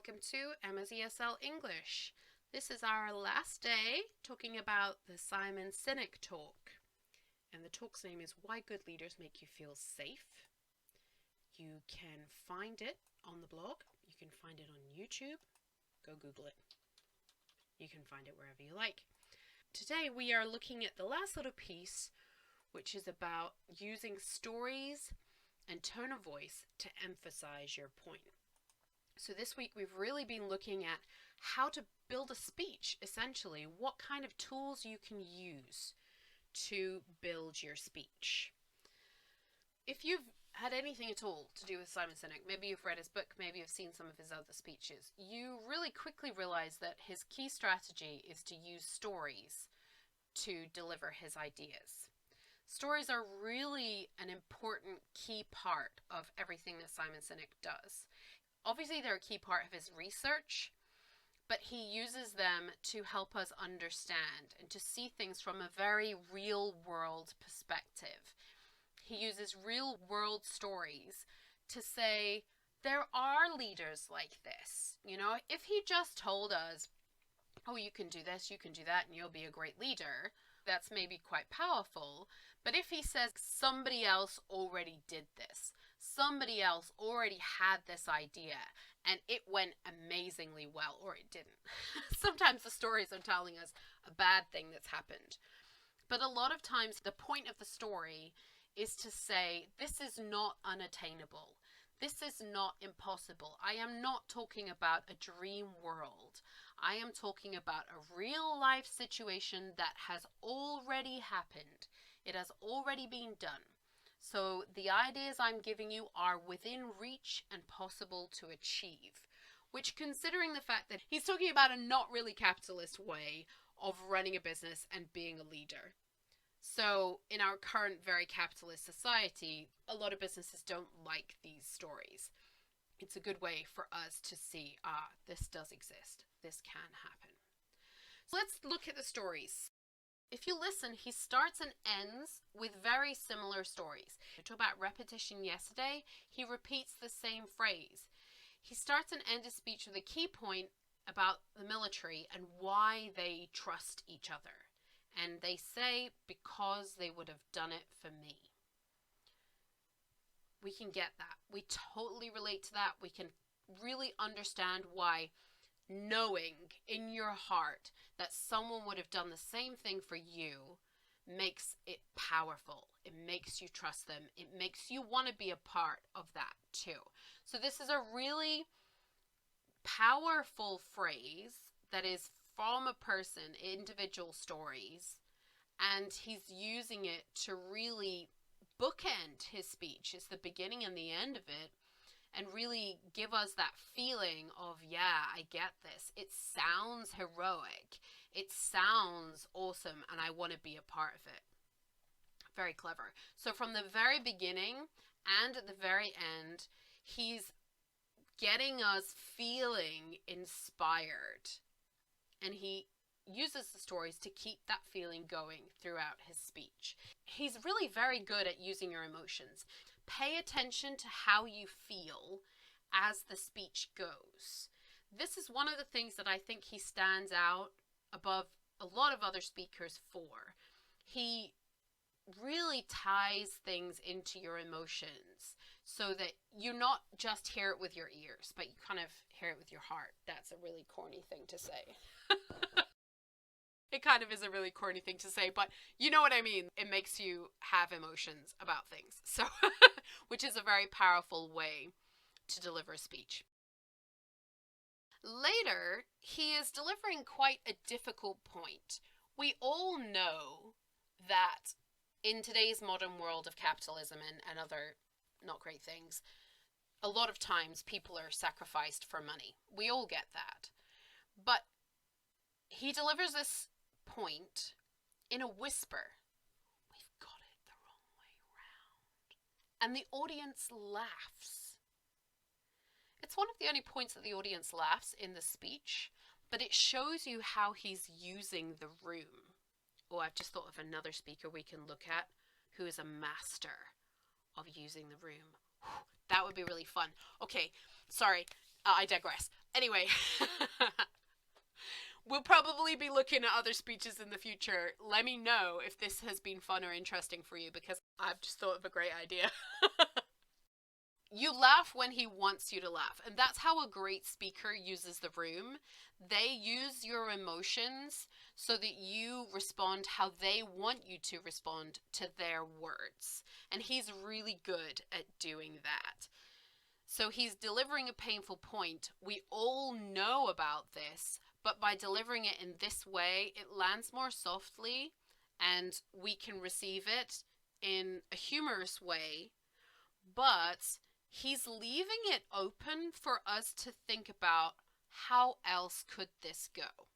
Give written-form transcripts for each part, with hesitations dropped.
welcome to Emma's ESL English. This is our last day talking about the Simon Sinek talk. And the talk's name is Why Good Leaders Make You Feel Safe. You can find it on the blog. You can find it on YouTube. Go Google it. You can find it wherever you like. Today we are looking at the last little piece, which is about using stories and tone of voice to emphasize your point. So this week we've really been looking at how to build a speech, essentially, what kind of tools you can use to build your speech. If you've had anything at all to do with Simon Sinek, maybe you've read his book, maybe you've seen some of his other speeches, you really quickly realize that his key strategy is to use stories to deliver his ideas. Stories are really an important key part of everything that Simon Sinek does. Obviously, they're a key part of his research, but he uses them to help us understand and to see things from a very real-world perspective. He uses real-world stories to say, there are leaders like this. You know, if he just told us, oh, you can do this, you can do that, and you'll be a great leader, that's maybe quite powerful. But if he says somebody else already did this, somebody else already had this idea, and it went amazingly well, or it didn't. Sometimes the stories are telling us a bad thing that's happened. But a lot of times the point of the story is to say, this is not unattainable. This is not impossible. I am not talking about a dream world. I am talking about a real life situation that has already happened. It has already been done. So the ideas I'm giving you are within reach and possible to achieve, which, considering the fact that he's talking about a not really capitalist way of running a business and being a leader. So in our current very capitalist society, a lot of businesses don't like these stories. It's a good way for us to see, this does exist. This can happen. So let's look at the stories. If you listen, he starts and ends with very similar stories. We talked about repetition yesterday. He repeats the same phrase. He starts and ends his speech with a key point about the military and why they trust each other. And they say, because they would have done it for me. We can get that. We totally relate to that. We can really understand why knowing in your heart that someone would have done the same thing for you makes it powerful. It makes you trust them. It makes you want to be a part of that too. So this is a really powerful phrase that is from a person, individual stories, and he's using it to really bookend his speech. It's the beginning and the end of it, and really give us that feeling of, yeah, I get this. It sounds heroic. It sounds awesome, and I want to be a part of it. Very clever. So from the very beginning and at the very end, he's getting us feeling inspired. And he uses the stories to keep that feeling going throughout his speech. He's really very good at using your emotions. Pay attention to how you feel as the speech goes. This is one of the things that I think he stands out above a lot of other speakers for. He really ties things into your emotions so that you not just hear it with your ears, but you kind of hear it with your heart. That's a really corny thing to say. It kind of is a really corny thing to say, but you know what I mean. It makes you have emotions about things. So, which is a very powerful way to deliver a speech. Later, he is delivering quite a difficult point. We all know that in today's modern world of capitalism and other not great things, a lot of times people are sacrificed for money. We all get that. But he delivers this point in a whisper. We've got it the wrong way round. And the audience laughs. It's one of the only points that the audience laughs in the speech, but it shows you how he's using the room. Oh, I've just thought of another speaker we can look at who is a master of using the room. That would be really fun. Okay, sorry, I digress. Anyway, we'll probably be looking at other speeches in the future. Let me know if this has been fun or interesting for you, because I've just thought of a great idea. You laugh when he wants you to laugh, and that's how a great speaker uses the room. They use your emotions so that you respond how they want you to respond to their words. And he's really good at doing that. So he's delivering a painful point. We all know about this, but by delivering it in this way, it lands more softly and we can receive it in a humorous way. But he's leaving it open for us to think about how else could this go.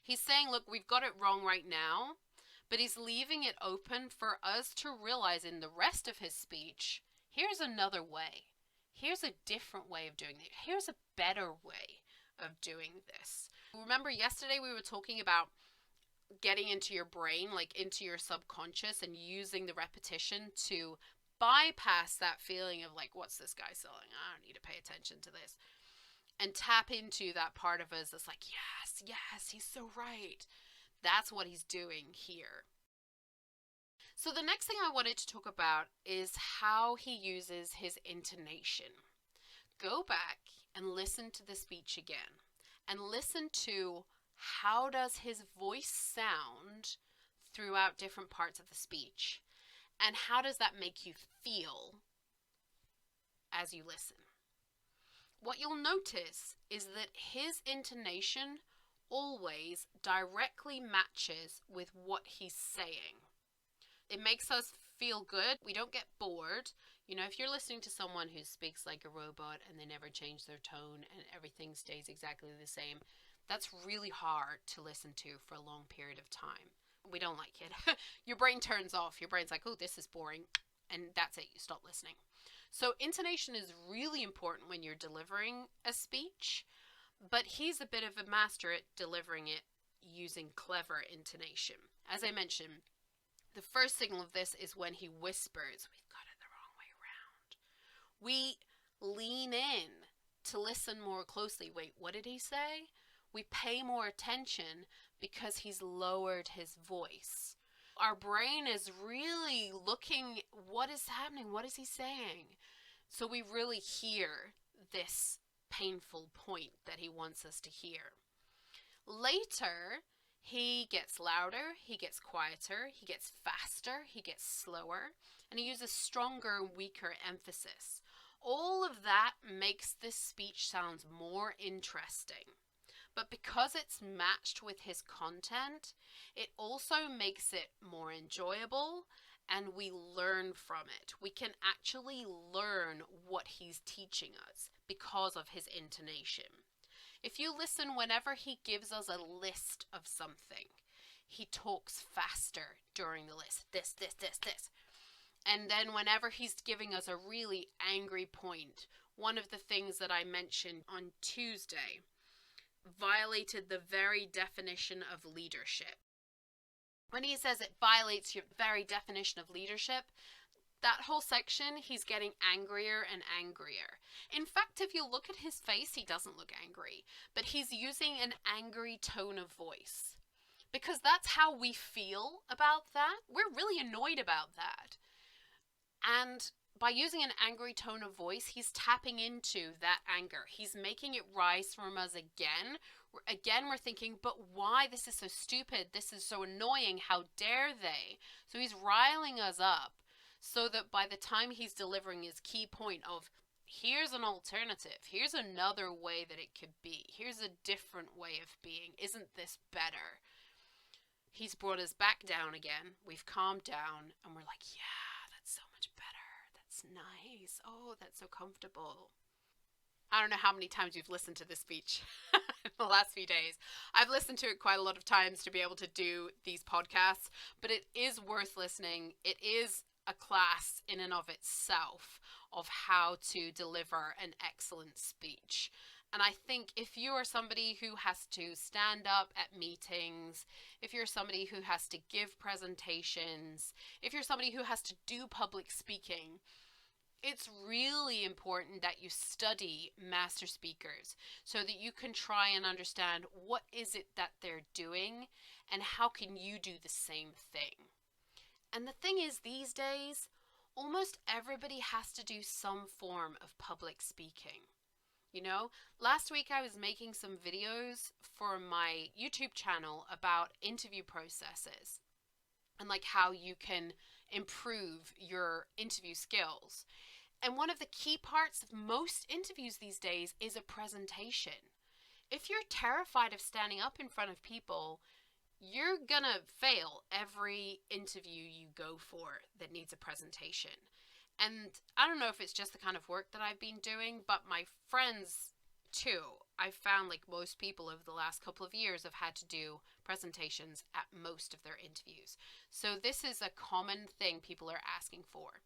He's saying, look, we've got it wrong right now, but he's leaving it open for us to realize in the rest of his speech, here's another way. Here's a different way of doing it. Here's a better way of doing this. Remember yesterday we were talking about getting into your brain, like into your subconscious, and using the repetition to bypass that feeling of like, what's this guy selling? I don't need to pay attention to this. And tap into that part of us that's like, yes, he's so right. That's what he's doing here. So the next thing I wanted to talk about is how he uses his intonation. Go back and listen to the speech again and listen to how does his voice sound throughout different parts of the speech, and how does that make you feel as you listen. What you'll notice is that his intonation always directly matches with what he's saying. It makes us feel good. We don't get bored. You know, if you're listening to someone who speaks like a robot and they never change their tone and everything stays exactly the same, that's really hard to listen to for a long period of time. We don't like it. Your brain turns off. Your brain's like, oh, this is boring. And that's it. You stop listening. So intonation is really important when you're delivering a speech, but he's a bit of a master at delivering it using clever intonation. As I mentioned, the first signal of this is when he whispers. We've got it the wrong way around. We lean in to listen more closely. Wait, what did he say? We pay more attention because he's lowered his voice. Our brain is really looking, what is happening? What is he saying? So we really hear this painful point that he wants us to hear. Later, he gets louder, he gets quieter, he gets faster, he gets slower, and he uses stronger and weaker emphasis. All of that makes this speech sound more interesting. But because it's matched with his content, it also makes it more enjoyable, and we learn from it. We can actually learn what he's teaching us because of his intonation. If you listen, whenever he gives us a list of something, he talks faster during the list. This. And then whenever he's giving us a really angry point, one of the things that I mentioned on Tuesday violated the very definition of leadership. When he says it violates your very definition of leadership, that whole section, he's getting angrier and angrier. In fact, if you look at his face, he doesn't look angry, but he's using an angry tone of voice. Because that's how we feel about that. We're really annoyed about that. And by using an angry tone of voice, he's tapping into that anger. He's making it rise from us again. Again, we're thinking, but why? This is so stupid. This is so annoying. How dare they? So he's riling us up so that by the time he's delivering his key point of, here's an alternative. Here's another way that it could be. Here's a different way of being. Isn't this better? He's brought us back down again. We've calmed down and we're like, yeah, that's so much better. That's nice. Oh, that's so comfortable. I don't know how many times you've listened to this speech in the last few days. I've listened to it quite a lot of times to be able to do these podcasts, but it is worth listening. It is a class in and of itself of how to deliver an excellent speech. And I think if you are somebody who has to stand up at meetings, if you're somebody who has to give presentations, if you're somebody who has to do public speaking, It's really important that you study master speakers so that you can try and understand what is it that they're doing and how can you do the same thing. And the thing is, these days, almost everybody has to do some form of public speaking. You know, last week I was making some videos for my YouTube channel about interview processes and like how you can improve your interview skills. And one of the key parts of most interviews these days is a presentation. If you're terrified of standing up in front of people, you're gonna fail every interview you go for that needs a presentation. And I don't know if it's just the kind of work that I've been doing, but my friends too. I've found like most people over the last couple of years have had to do presentations at most of their interviews. So this is a common thing people are asking for.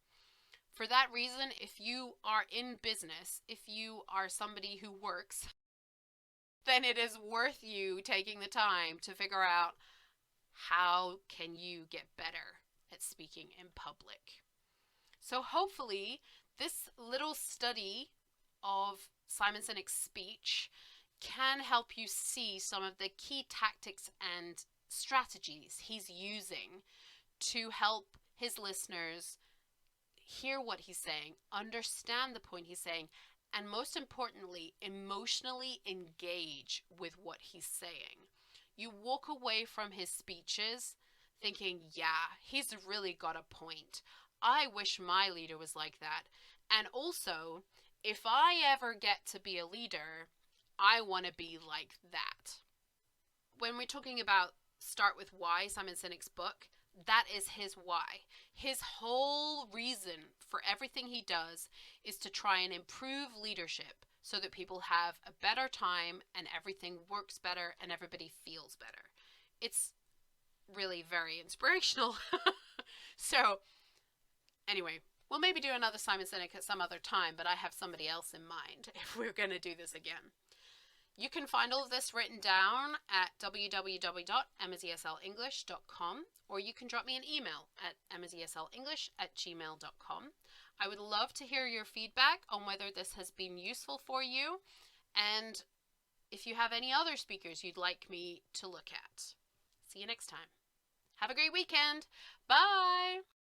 For that reason, if you are in business, if you are somebody who works, then it is worth you taking the time to figure out how can you get better at speaking in public. So hopefully this little study of Simon Sinek's speech can help you see some of the key tactics and strategies he's using to help his listeners hear what he's saying, understand the point he's saying, and most importantly, emotionally engage with what he's saying. You walk away from his speeches thinking, yeah, he's really got a point. I wish my leader was like that. And also, if I ever get to be a leader, I want to be like that. When we're talking about Start With Why, Simon Sinek's book, that is his why. His whole reason for everything he does is to try and improve leadership so that people have a better time and everything works better and everybody feels better. It's really very inspirational. So, anyway, we'll maybe do another Simon Sinek at some other time, but I have somebody else in mind if we're going to do this again. You can find all of this written down at www.emmaseslenglish.com, or you can drop me an email at emmaseslenglish@gmail.com. I would love to hear your feedback on whether this has been useful for you, and if you have any other speakers you'd like me to look at. See you next time. Have a great weekend. Bye!